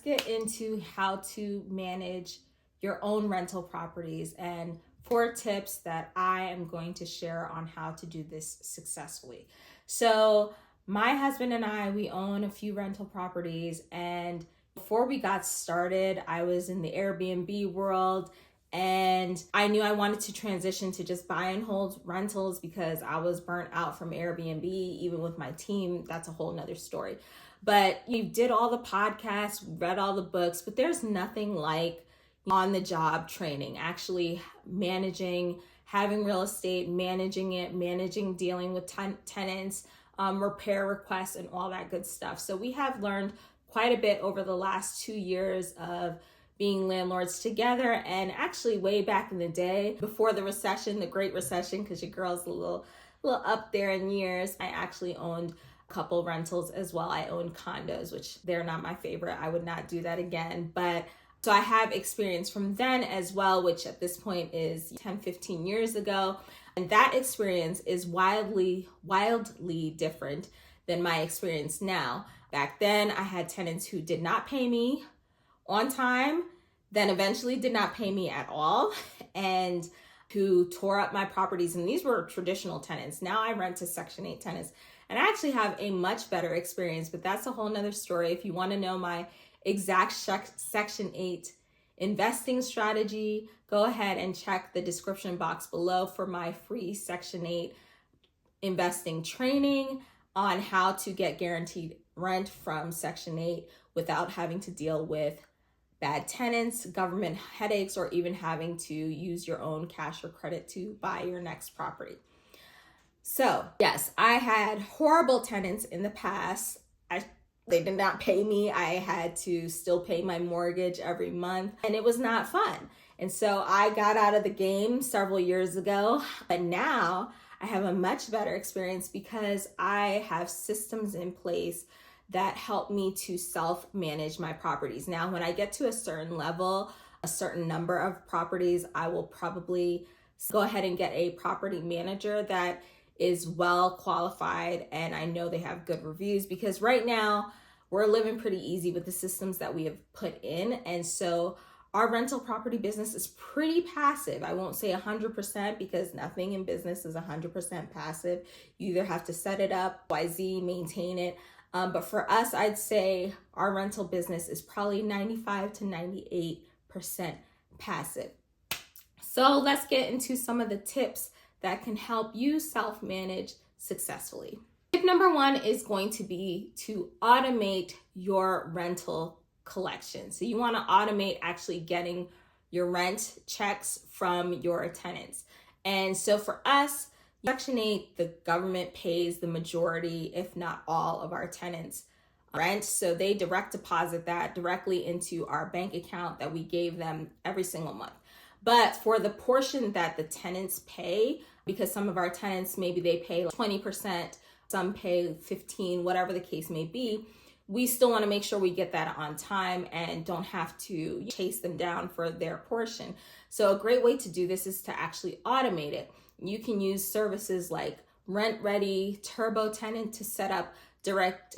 get into how to manage your own rental properties and 4 tips that I am going to share on how to do this successfully. So my husband and I, we own a few rental properties, and before we got started, I was in the Airbnb world, and I knew I wanted to transition to just buy and hold rentals because I was burnt out from Airbnb. Even with my team, that's a whole nother story. But you did all the podcasts, read all the books, but there's nothing like on-the-job training, actually managing, having real estate, managing it, dealing with tenants, repair requests, and all that good stuff. So we have learned quite a bit over the last 2 years of being landlords together. And actually way back in the day, before the recession, the Great Recession, because your girl's a little up there in years, I actually owned a couple rentals as well. I owned condos, which they're not my favorite. I would not do that again. But so I have experience from then as well, which at this point is 10, 15 years ago. And that experience is wildly different than my experience now. Back then, I had tenants who did not pay me on time, then eventually did not pay me at all, and who tore up my properties. And these were traditional tenants. Now I rent to Section 8 tenants, and I actually have a much better experience, but that's a whole nother story. If you want to know my exact Section 8 investing strategy, go ahead and check the description box below for my free Section 8 investing training on how to get guaranteed rent from Section 8 without having to deal with bad tenants, government headaches, or even having to use your own cash or credit to buy your next property. So yes, I had horrible tenants in the past. They did not pay me. I had to still pay my mortgage every month, and it was not fun. And so I got out of the game several years ago, but now I have a much better experience because I have systems in place that help me to self-manage my properties. Now, when I get to a certain level, a certain number of properties, I will probably go ahead and get a property manager that is well qualified, and I know they have good reviews, because right now we're living pretty easy with the systems that we have put in. And so our rental property business is pretty passive. I won't say 100% because nothing in business is 100% passive. You either have to set it up, YZ, maintain it. But for us, I'd say our rental business is probably 95 to 98% passive. So let's get into some of the tips that can help you self-manage successfully. Tip number 1 is going to be to automate your rental collection. So you want to automate actually getting your rent checks from your tenants. And so for us, Section 8, the government pays the majority, if not all, of our tenants' rent. So they direct deposit that directly into our bank account that we gave them every single month. But for the portion that the tenants pay, because some of our tenants, maybe they pay 20%, some pay 15%, whatever the case may be, we still want to make sure we get that on time and don't have to chase them down for their portion. So a great way to do this is to actually automate it. You can use services like Rent Ready, Turbo Tenant to set up direct,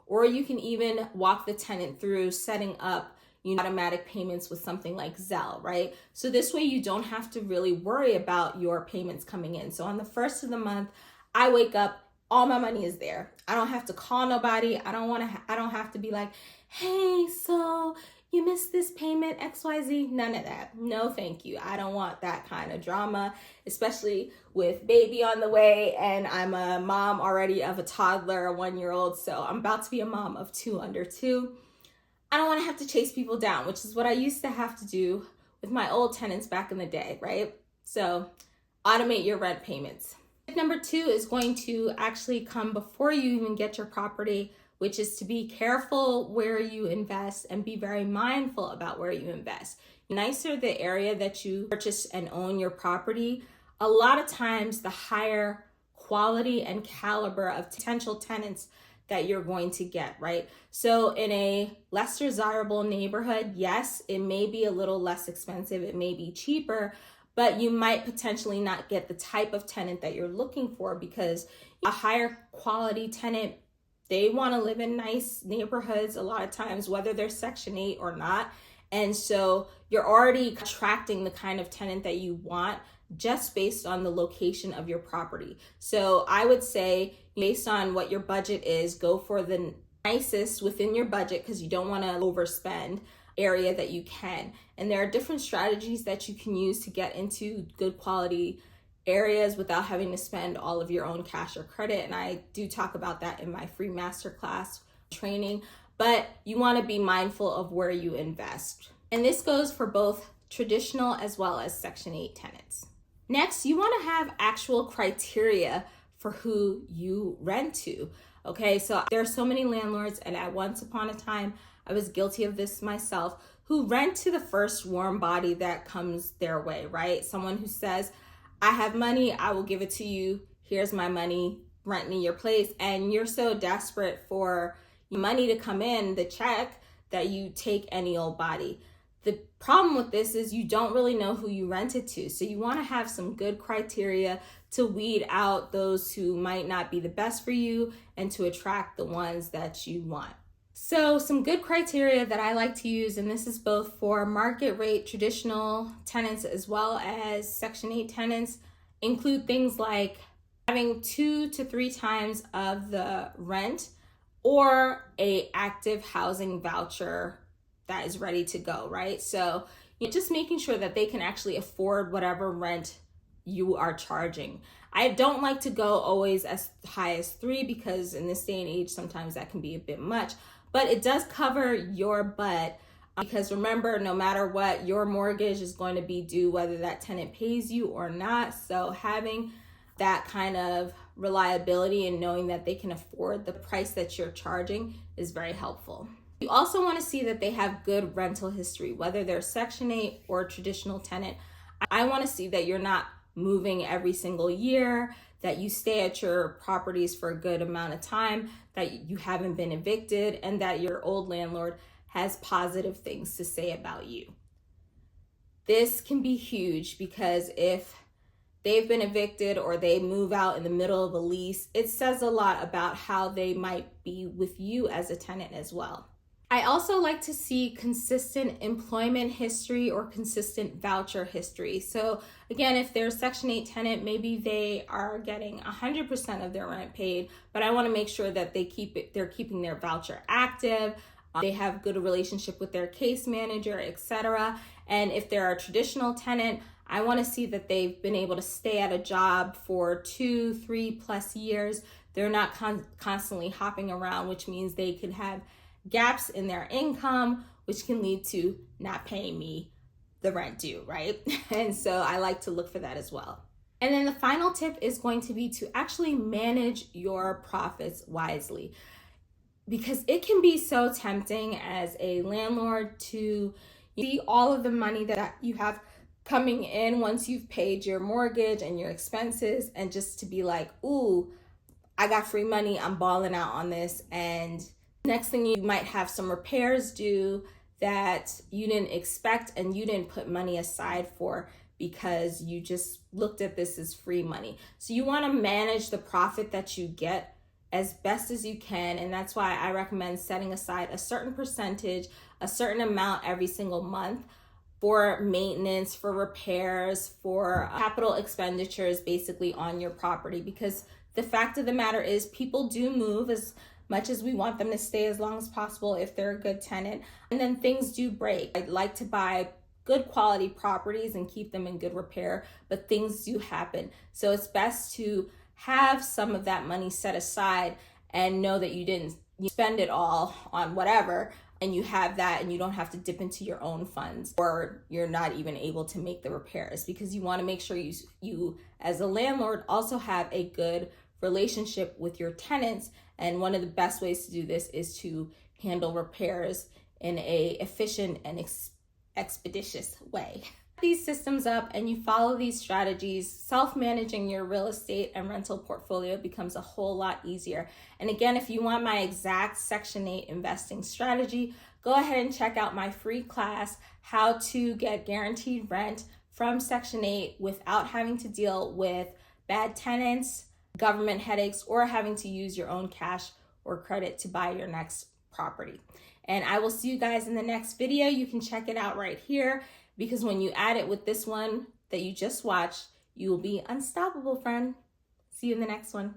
or you can even walk the tenant through setting up automatic payments with something like Zelle, right? So this way you don't have to really worry about your payments coming in. So on the first of the month, I wake up, all my money is there. I don't have to call nobody. I don't have to be like, hey, so you missed this payment, XYZ. None of that. No, thank you. I don't want that kind of drama, especially with baby on the way. And I'm a mom already of a toddler, a 1-year-old. So I'm about to be a mom of 2 under 2. I don't want to have to chase people down, which is what I used to have to do with my old tenants back in the day, right? So automate your rent payments. Tip number 2 is going to actually come before you even get your property, which is to be careful where you invest and be very mindful about where you invest. The nicer the area that you purchase and own your property, a lot of times the higher quality and caliber of potential tenants that you're going to get, right? So in a less desirable neighborhood, yes, it may be a little less expensive, it may be cheaper, but you might potentially not get the type of tenant that you're looking for, because a higher quality tenant They want to live in nice neighborhoods a lot of times, whether they're Section 8 or not. And so you're already attracting the kind of tenant that you want just based on the location of your property. So I would say, based on what your budget is, go for the nicest within your budget, because you don't want to overspend area that you can. And there are different strategies that you can use to get into good quality areas without having to spend all of your own cash or credit. And I do talk about that in my free masterclass training, but you want to be mindful of where you invest. And this goes for both traditional as well as Section 8 tenants. Next, you want to have actual criteria for who you rent to. Okay, so there are so many landlords, and at once upon a time, I was guilty of this myself, who rent to the first warm body that comes their way, right? Someone who says, I have money, I will give it to you. Here's my money, rent me your place. And you're so desperate for money to come in, the check, that you take any old body. The problem with this is you don't really know who you rent it to. So you want to have some good criteria to weed out those who might not be the best for you and to attract the ones that you want. So some good criteria that I like to use, and this is both for market rate traditional tenants as well as Section 8 tenants, include things like having 2 to 3 times of the rent or a active housing voucher that is ready to go, right? So you're just making sure that they can actually afford whatever rent you are charging. I don't like to go always as high as 3, because in this day and age, sometimes that can be a bit much, but it does cover your butt, because remember, no matter what, your mortgage is going to be due whether that tenant pays you or not. So having that kind of reliability and knowing that they can afford the price that you're charging is very helpful. You also want to see that they have good rental history, whether they're Section 8 or traditional tenant. I want to see that you're not moving every single year, that you stay at your properties for a good amount of time, that you haven't been evicted, and that your old landlord has positive things to say about you. This can be huge, because if they've been evicted or they move out in the middle of a lease, it says a lot about how they might be with you as a tenant as well. I also like to see consistent employment history or consistent voucher history. So again, if they're a Section 8 tenant, maybe they are getting 100% of their rent paid, but I want to make sure that they're keeping their voucher active, they have good relationship with their case manager, etc. And if they're a traditional tenant, I want to see that they've been able to stay at a job for 2, 3+ years. They're not constantly hopping around, which means they could have gaps in their income, which can lead to not paying me the rent due, right? And so I like to look for that as well. And then the final tip is going to be to actually manage your profits wisely, because it can be so tempting as a landlord to see all of the money that you have coming in once you've paid your mortgage and your expenses, and just to be like, ooh, I got free money, I'm balling out on this. And next thing, you might have some repairs due that you didn't expect and you didn't put money aside for, because you just looked at this as free money. So you want to manage the profit that you get as best as you can. And that's why I recommend setting aside a certain percentage, a certain amount every single month for maintenance, for repairs, for capital expenditures, basically on your property. Because the fact of the matter is, people do move as much as we want them to stay as long as possible if they're a good tenant. And then things do break. I'd like to buy good quality properties and keep them in good repair, but things do happen. So it's best to have some of that money set aside and know that you spend it all on whatever, and you have that, and you don't have to dip into your own funds, or you're not even able to make the repairs, because you want to make sure you as a landlord also have a good relationship with your tenants. And one of the best ways to do this is to handle repairs in a efficient and expeditious way. These systems up and you follow these strategies, self-managing your real estate and rental portfolio becomes a whole lot easier. And again, if you want my exact Section 8 investing strategy, go ahead and check out my free class, How to Get Guaranteed Rent from Section 8 without having to deal with bad tenants, government headaches, or having to use your own cash or credit to buy your next property. And I will see you guys in the next video. You can check it out right here, because when you add it with this one that you just watched, you will be unstoppable, friend. See you in the next one.